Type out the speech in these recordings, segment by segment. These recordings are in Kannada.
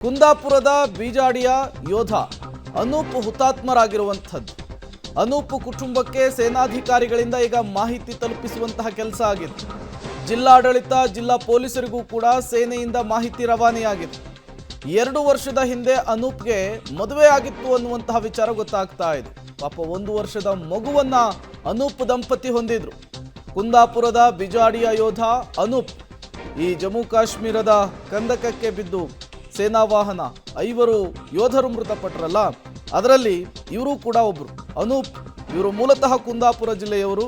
ಕುಂದಾಪುರದ ಬೀಜಾಡಿಯ ಯೋಧ ಅನೂಪ್ ಹುತಾತ್ಮರಾಗಿರುವಂಥದ್ದು. ಅನೂಪ್ ಕುಟುಂಬಕ್ಕೆ ಸೇನಾಧಿಕಾರಿಗಳಿಂದ ಈಗ ಮಾಹಿತಿ ತಲುಪಿಸುವಂತಹ ಕೆಲಸ ಆಗಿದೆ. ಜಿಲ್ಲಾಡಳಿತ, ಜಿಲ್ಲಾ ಪೊಲೀಸರಿಗೂ ಕೂಡ ಸೇನೆಯಿಂದ ಮಾಹಿತಿ ರವಾನೆಯಾಗಿದೆ. 2 ವರ್ಷದ ಹಿಂದೆ ಅನೂಪ್ಗೆ ಮದುವೆ ಆಗಿತ್ತು ಅನ್ನುವಂತಹ ವಿಚಾರ ಗೊತ್ತಾಗ್ತಾ ಇದೆ. ಪಾಪ 1 ವರ್ಷದ ಮಗುವನ್ನ ಅನೂಪ್ ದಂಪತಿ ಹೊಂದಿದ್ರು. ಕುಂದಾಪುರದ ಬಿಜಾಡಿಯ ಯೋಧ ಅನೂಪ್ ಈ ಜಮ್ಮು ಕಾಶ್ಮೀರದ ಕಂದಕಕ್ಕೆ ಬಿದ್ದು ಸೇನಾ ವಾಹನ 5 ಯೋಧರು ಮೃತಪಟ್ಟರಲ್ಲ, ಅದರಲ್ಲಿ ಇವರು ಕೂಡ ಒಬ್ಬರು. ಅನೂಪ್ ಇವರು ಮೂಲತಃ ಕುಂದಾಪುರ ಜಿಲ್ಲೆಯವರು,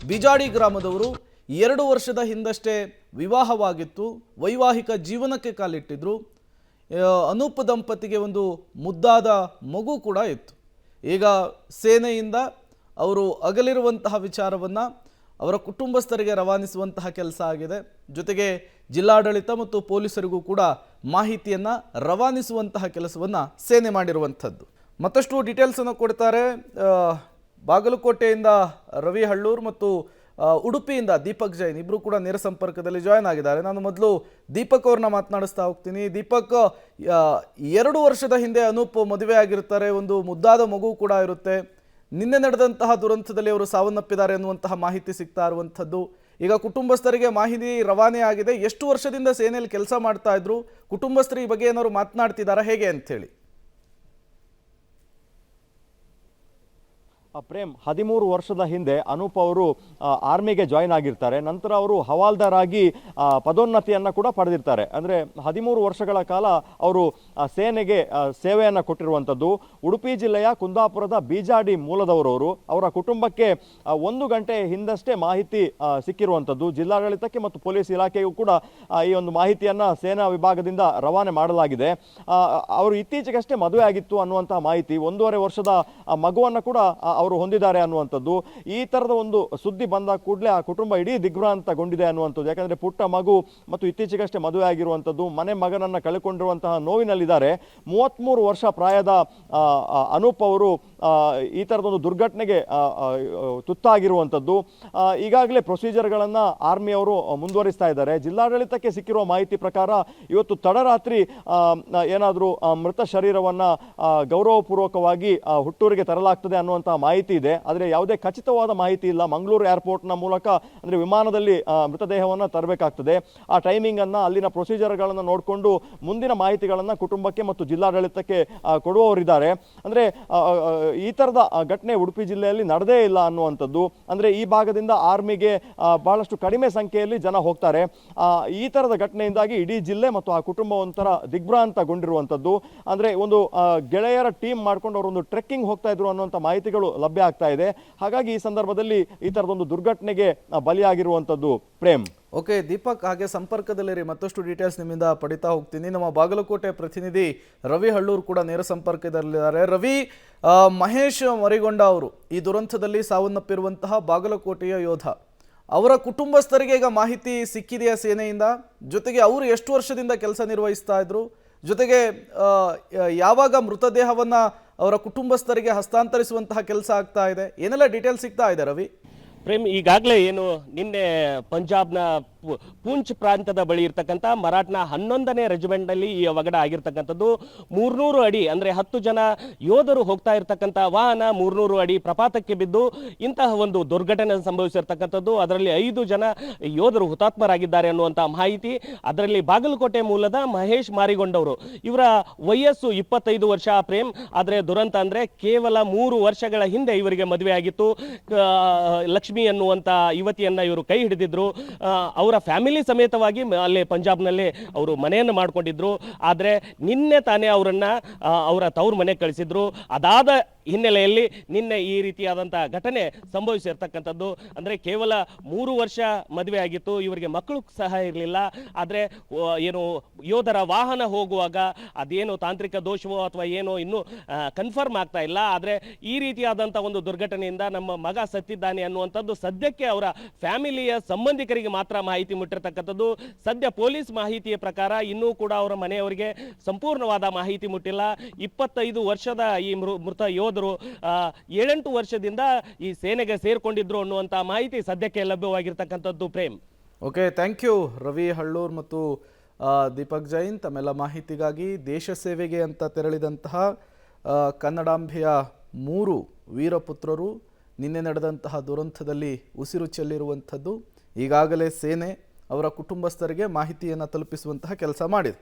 ಬಿಜಾಡಿ ಗ್ರಾಮದವರು. 2 ವರ್ಷದ ಹಿಂದಷ್ಟೇ ವಿವಾಹವಾಗಿತ್ತು, ವೈವಾಹಿಕ ಜೀವನಕ್ಕೆ ಕಾಲಿಟ್ಟಿದ್ರು. ಅನೂಪ್ ದಂಪತಿಗೆ ಒಂದು ಮುದ್ದಾದ ಮಗು ಕೂಡ ಇತ್ತು. ಈಗ ಸೇನೆಯಿಂದ ಅವರು ಅಗಲಿರುವಂತಹ ವಿಚಾರವನ್ನು ಅವರ ಕುಟುಂಬಸ್ಥರಿಗೆ ರವಾನಿಸುವಂತಹ ಕೆಲಸ ಆಗಿದೆ. ಜೊತೆಗೆ ಜಿಲ್ಲಾಡಳಿತ ಮತ್ತು ಪೊಲೀಸರಿಗೂ ಕೂಡ ಮಾಹಿತಿಯನ್ನು ರವಾನಿಸುವಂತಹ ಕೆಲಸವನ್ನು ಸೇನೆ ಮಾಡಿರುವಂಥದ್ದು. ಮತ್ತಷ್ಟು ಡೀಟೇಲ್ಸನ್ನು ಕೊಡ್ತಾರೆ ಬಾಗಲಕೋಟೆಯಿಂದ ರವಿ ಹಳ್ಳೂರ್ ಮತ್ತು ಉಡುಪಿಯಿಂದ ದೀಪಕ್ ಜೈನ್, ಇಬ್ಬರು ಕೂಡ ನೇರ ಸಂಪರ್ಕದಲ್ಲಿ ಜಾಯ್ನ್ ಆಗಿದ್ದಾರೆ. ನಾನು ಮೊದಲು ದೀಪಕ್ ಅವ್ರನ್ನ ಮಾತನಾಡಿಸ್ತಾ ಹೋಗ್ತೀನಿ. ದೀಪಕ್, 2 ವರ್ಷದ ಹಿಂದೆ ಅನೂಪ್ ಮದುವೆ ಆಗಿರ್ತಾರೆ, ಒಂದು ಮುದ್ದಾದ ಮಗು ಕೂಡ ಇರುತ್ತೆ. ನಿನ್ನೆ ನಡೆದಂತಹ ದುರಂತದಲ್ಲಿ ಅವರು ಸಾವನ್ನಪ್ಪಿದ್ದಾರೆ ಅನ್ನುವಂತಹ ಮಾಹಿತಿ ಸಿಗ್ತಾ ಇರುವಂಥದ್ದು. ಈಗ ಕುಟುಂಬಸ್ಥರಿಗೆ ಮಾಹಿತಿ ರವಾನೆ ಆಗಿದೆ. ಎಷ್ಟು ವರ್ಷದಿಂದ ಸೇನೆಯಲ್ಲಿ ಕೆಲಸ ಮಾಡ್ತಾ ಇದ್ರು, ಕುಟುಂಬಸ್ಥರು ಈ ಬಗ್ಗೆ ಏನಾದ್ರು ಮಾತನಾಡ್ತಿದ್ದಾರಾ, ಹೇಗೆ ಅಂಥೇಳಿ? ಪ್ರೇಮ್, 13 ವರ್ಷದ ಹಿಂದೆ ಅನೂಪ್ ಅವರು ಆರ್ಮಿಗೆ ಜಾಯಿನ್ ಆಗಿರ್ತಾರೆ. ನಂತರ ಅವರು ಹವಾಲ್ದಾರ್ ಆಗಿ ಪದೋನ್ನತಿಯನ್ನು ಕೂಡ ಪಡೆದಿರ್ತಾರೆ. ಅಂದರೆ 13 ವರ್ಷಗಳ ಕಾಲ ಅವರು ಸೇನೆಗೆ ಸೇವೆಯನ್ನು ಕೊಟ್ಟಿರುವಂಥದ್ದು. ಉಡುಪಿ ಜಿಲ್ಲೆಯ ಕುಂದಾಪುರದ ಬೀಜಾಡಿ ಮೂಲದವರವರು. ಅವರ ಕುಟುಂಬಕ್ಕೆ 1 ಗಂಟೆ ಹಿಂದಷ್ಟೇ ಮಾಹಿತಿ ಸಿಕ್ಕಿರುವಂಥದ್ದು. ಜಿಲ್ಲಾಡಳಿತಕ್ಕೆ ಮತ್ತು ಪೊಲೀಸ್ ಇಲಾಖೆಗೂ ಕೂಡ ಈ ಒಂದು ಮಾಹಿತಿಯನ್ನು ಸೇನಾ ವಿಭಾಗದಿಂದ ರವಾನೆ ಮಾಡಲಾಗಿದೆ. ಅವರು ಇತ್ತೀಚೆಗಷ್ಟೇ ಮದುವೆ ಆಗಿತ್ತು ಅನ್ನುವಂತಹ ಮಾಹಿತಿ, 1.5 ವರ್ಷದ ಮಗುವನ್ನು ಕೂಡ ಅವರು ಹೊಂದಿದ್ದಾರೆ ಅನ್ನುವಂಥದ್ದು. ಈ ಥರದ ಒಂದು ಸುದ್ದಿ ಬಂದ ಕೂಡಲೇ ಆ ಕುಟುಂಬ ಇಡೀ ದಿಗ್ಭ್ರಾಂತಗೊಂಡಿದೆ ಅನ್ನುವಂಥದ್ದು. ಯಾಕಂದರೆ ಪುಟ್ಟ ಮಗು ಮತ್ತು ಇತ್ತೀಚೆಗಷ್ಟೇ ಮದುವೆ ಆಗಿರುವಂಥದ್ದು, ಮಗನನ್ನು ಕಳೆಕೊಂಡಿರುವಂತಹ ನೋವಿನಲ್ಲಿದ್ದಾರೆ. 33 ವರ್ಷ ಪ್ರಾಯದ ಅನೂಪ್ ಅವರು ಈ ಥರದೊಂದು ದುರ್ಘಟನೆಗೆ ತುತ್ತಾಗಿರುವಂಥದ್ದು. ಈಗಾಗಲೇ ಪ್ರೊಸೀಜರ್ಗಳನ್ನು ಆರ್ಮಿಯವರು ಮುಂದುವರಿಸ್ತಾ ಇದ್ದಾರೆ. ಜಿಲ್ಲಾಡಳಿತಕ್ಕೆ ಸಿಕ್ಕಿರುವ ಮಾಹಿತಿ ಪ್ರಕಾರ ಇವತ್ತು ತಡರಾತ್ರಿ ಏನಾದರೂ ಮೃತ ಶರೀರವನ್ನು ಗೌರವಪೂರ್ವಕವಾಗಿ ಹುಟ್ಟೂರಿಗೆ ತರಲಾಗ್ತದೆ ಅನ್ನುವಂತಹ ಮಾಹಿತಿ ಇದೆ. ಆದರೆ ಯಾವುದೇ ಖಚಿತವಾದ ಮಾಹಿತಿ ಇಲ್ಲ. ಮಂಗಳೂರು ಏರ್ಪೋರ್ಟ್ನ ಮೂಲಕ, ಅಂದರೆ ವಿಮಾನದಲ್ಲಿ ಮೃತದೇಹವನ್ನು ತರಬೇಕಾಗ್ತದೆ. ಆ ಟೈಮಿಂಗನ್ನು, ಅಲ್ಲಿನ ಪ್ರೊಸೀಜರ್ಗಳನ್ನು ನೋಡಿಕೊಂಡು ಮುಂದಿನ ಮಾಹಿತಿಗಳನ್ನು ಕುಟುಂಬಕ್ಕೆ ಮತ್ತು ಜಿಲ್ಲಾಡಳಿತಕ್ಕೆ ಕೊಡುವವರಿದ್ದಾರೆ. ಅಂದರೆ ಈ ಥರದ ಘಟನೆ ಉಡುಪಿ ಜಿಲ್ಲೆಯಲ್ಲಿ ನಡೆದೇ ಇಲ್ಲ ಅನ್ನುವಂಥದ್ದು. ಅಂದರೆ ಈ ಭಾಗದಿಂದ ಆರ್ಮಿಗೆ ಬಹಳಷ್ಟು ಕಡಿಮೆ ಸಂಖ್ಯೆಯಲ್ಲಿ ಜನ ಹೋಗ್ತಾರೆ. ಈ ಥರದ ಘಟನೆಯಿಂದಾಗಿ ಇಡೀ ಜಿಲ್ಲೆ ಮತ್ತು ಆ ಕುಟುಂಬ ಒಂಥರ ದಿಗ್ಭ್ರಾಂತಗೊಂಡಿರುವಂಥದ್ದು. ಅಂದರೆ ಒಂದು ಗೆಳೆಯರ ಟೀಮ್ ಮಾಡ್ಕೊಂಡು ಅವರೊಂದು ಟ್ರೆಕ್ಕಿಂಗ್ ಹೋಗ್ತಾ ಇದ್ರು ಅನ್ನುವಂಥ ಮಾಹಿತಿಗಳು ಲಭ್ಯ ಆಗ್ತಾ ಇದೆ. ಹಾಗಾಗಿ ಈ ಸಂದರ್ಭದಲ್ಲಿ ಈ ಥರದೊಂದು ದುರ್ಘಟನೆಗೆ ಬಲಿಯಾಗಿರುವಂಥದ್ದು. ಪ್ರೇಮ್. ಓಕೆ ದೀಪಕ್, ಹಾಗೆ ಸಂಪರ್ಕದಲ್ಲಿರಿ, ಮತ್ತಷ್ಟು ಡೀಟೇಲ್ಸ್ ನಿಮ್ಮಿಂದ ಪಡಿತಾ ಹೋಗ್ತೀನಿ. ನಮ್ಮ ಬಾಗಲಕೋಟೆ ಪ್ರತಿನಿಧಿ ರವಿ ಹಳ್ಳೂರ್ ಕೂಡ ನೇರ ಸಂಪರ್ಕದಲ್ಲಿದ್ದಾರೆ. ರವಿ, ಮಹೇಶ್ ಮರಿಗೊಂಡ ಅವರು ಈ ದುರಂತದಲ್ಲಿ ಸಾವನ್ನಪ್ಪಿರುವಂತಹ ಬಾಗಲಕೋಟೆಯ ಯೋಧ, ಅವರ ಕುಟುಂಬಸ್ಥರಿಗೆ ಈಗ ಮಾಹಿತಿ ಸಿಕ್ಕಿದೆಯಾ ಸೇನೆಯಿಂದ? ಜೊತೆಗೆ ಅವರು ಎಷ್ಟು ವರ್ಷದಿಂದ ಕೆಲಸ ನಿರ್ವಹಿಸ್ತಾ ಇದ್ರು? ಜೊತೆಗೆ ಯಾವಾಗ ಮೃತದೇಹವನ್ನು ಅವರ ಕುಟುಂಬಸ್ಥರಿಗೆ ಹಸ್ತಾಂತರಿಸುವಂತಹ ಕೆಲಸ ಆಗ್ತಾ ಇದೆ? ಏನೆಲ್ಲ ಡೀಟೇಲ್ಸ್ ಸಿಗ್ತಾ ಇದೆ ರವಿ? ಪ್ರೇಮ್, ಈಗಾಗಲೇ ಏನು ನಿನ್ನೆ ಪಂಜಾಬ್ನ ಪೂಂಚ್ ಪ್ರಾಂತದ ಬಳಿ ಇರ್ತಕ್ಕಂಥ ಮರಾಠ್ನ 11ನೇ ರೆಜಿಮೆಂಟ್ನಲ್ಲಿ ಈ ಅವಘಡ ಆಗಿರ್ತಕ್ಕಂಥದ್ದು. 300 ಅಡಿ ಅಂದರೆ 10 ಜನ ಯೋಧರು ಹೋಗ್ತಾ ಇರ್ತಕ್ಕಂಥ ವಾಹನ 300 ಅಡಿ ಪ್ರಪಾತಕ್ಕೆ ಬಿದ್ದು ಇಂತಹ ಒಂದು ದುರ್ಘಟನೆ ಸಂಭವಿಸಿರ್ತಕ್ಕಂಥದ್ದು. ಅದರಲ್ಲಿ 5 ಜನ ಯೋಧರು ಹುತಾತ್ಮರಾಗಿದ್ದಾರೆ ಅನ್ನುವಂಥ ಮಾಹಿತಿ. ಅದರಲ್ಲಿ ಬಾಗಲಕೋಟೆ ಮೂಲದ ಮಹೇಶ್ ಮಾರಿಗೊಂಡವರು, ಇವರ ವಯಸ್ಸು 25 ವರ್ಷ ಪ್ರೇಮ್. ಆದರೆ ದುರಂತ ಅಂದರೆ ಕೇವಲ 3 ವರ್ಷಗಳ ಹಿಂದೆ ಇವರಿಗೆ ಮದುವೆ ಆಗಿತ್ತು. ಲಕ್ಷ್ಮಿ ಅನ್ನುವಂಥ ಯುವತಿಯನ್ನ ಇವರು ಕೈ ಹಿಡಿದಿದ್ರು. ಅವರ ಫ್ಯಾಮಿಲಿ ಸಮೇತವಾಗಿ ಅಲ್ಲೇ ಪಂಜಾಬ್ನಲ್ಲೇ ಅವರು ಮನೆಯನ್ನು ಮಾಡ್ಕೊಂಡಿದ್ರು. ಆದರೆ ನಿನ್ನೆ ತಾನೇ ಅವರನ್ನು ಅವರ ತವರು ಮನೆಗೆ ಕಳಿಸಿದ್ರು. ಅದಾದ ಹಿನ್ನೆಲೆಯಲ್ಲಿ ನಿನ್ನೆ ಈ ರೀತಿಯಾದಂಥ ಘಟನೆ ಸಂಭವಿಸಿರ್ತಕ್ಕಂಥದ್ದು. ಅಂದರೆ ಕೇವಲ 3 ವರ್ಷ ಮದುವೆ ಆಗಿತ್ತು, ಇವರಿಗೆ ಮಕ್ಕಳು ಸಹ ಇರಲಿಲ್ಲ. ಆದರೆ ಏನು ಯೋಧರ ವಾಹನ ಹೋಗುವಾಗ ಅದೇನು ತಾಂತ್ರಿಕ ದೋಷವೋ ಅಥವಾ ಏನೋ ಇನ್ನೂ ಕನ್ಫರ್ಮ್ ಆಗ್ತಾ ಇಲ್ಲ. ಆದರೆ ಈ ರೀತಿಯಾದಂಥ ಒಂದು ದುರ್ಘಟನೆಯಿಂದ ನಮ್ಮ ಮಗ ಸತ್ತಿದ್ದಾನೆ ಅನ್ನುವಂಥದ್ದು ಸದ್ಯಕ್ಕೆ ಅವರ ಫ್ಯಾಮಿಲಿಯ ಸಂಬಂಧಿಕರಿಗೆ ಮಾತ್ರ ಮಾಹಿತಿ ಮುಟ್ಟಿರ್ತಕ್ಕಂಥದ್ದು. ಸದ್ಯ ಪೊಲೀಸ್ ಮಾಹಿತಿಯ ಪ್ರಕಾರ ಇನ್ನೂ ಕೂಡ ಅವರ ಮನೆಯವರಿಗೆ ಸಂಪೂರ್ಣವಾದ ಮಾಹಿತಿ ಮುಟ್ಟಿಲ್ಲ. 25 ವರ್ಷದ ಈ ಮೃತ ಯೋಧ 7-8 ವರ್ಷದಿಂದ ಈ ಸೇನೆಗೆ ಸೇರ್ಕೊಂಡಿದ್ರು ಅನ್ನುವಂತ ಮಾಹಿತಿ ಸದ್ಯಕ್ಕೆ ಲಭ್ಯವಾಗಿರ್ತಕ್ಕಂಥದ್ದು. Prem. Okay, thank you Ravi Hallur ಮತ್ತು ದೀಪಕ್ ಜೈನ್, ತಮ್ಮೆಲ್ಲ ಮಾಹಿತಿಗಾಗಿ. ದೇಶ ಸೇವೆಗೆ ಅಂತ ತೆರಳಿದಂತಹ ಕನ್ನಡಾಂಬೆಯ 3 ವೀರಪುತ್ರರು ನಿನ್ನೆ ನಡೆದಂತಹ ದುರಂತದಲ್ಲಿ ಉಸಿರು ಚೆಲ್ಲಿರುವಂಥದ್ದು. ಈಗಾಗಲೇ ಸೇನೆ ಅವರ ಕುಟುಂಬಸ್ಥರಿಗೆ ಮಾಹಿತಿಯನ್ನು ತಲುಪಿಸುವಂತಹ ಕೆಲಸ ಮಾಡಿದೆ.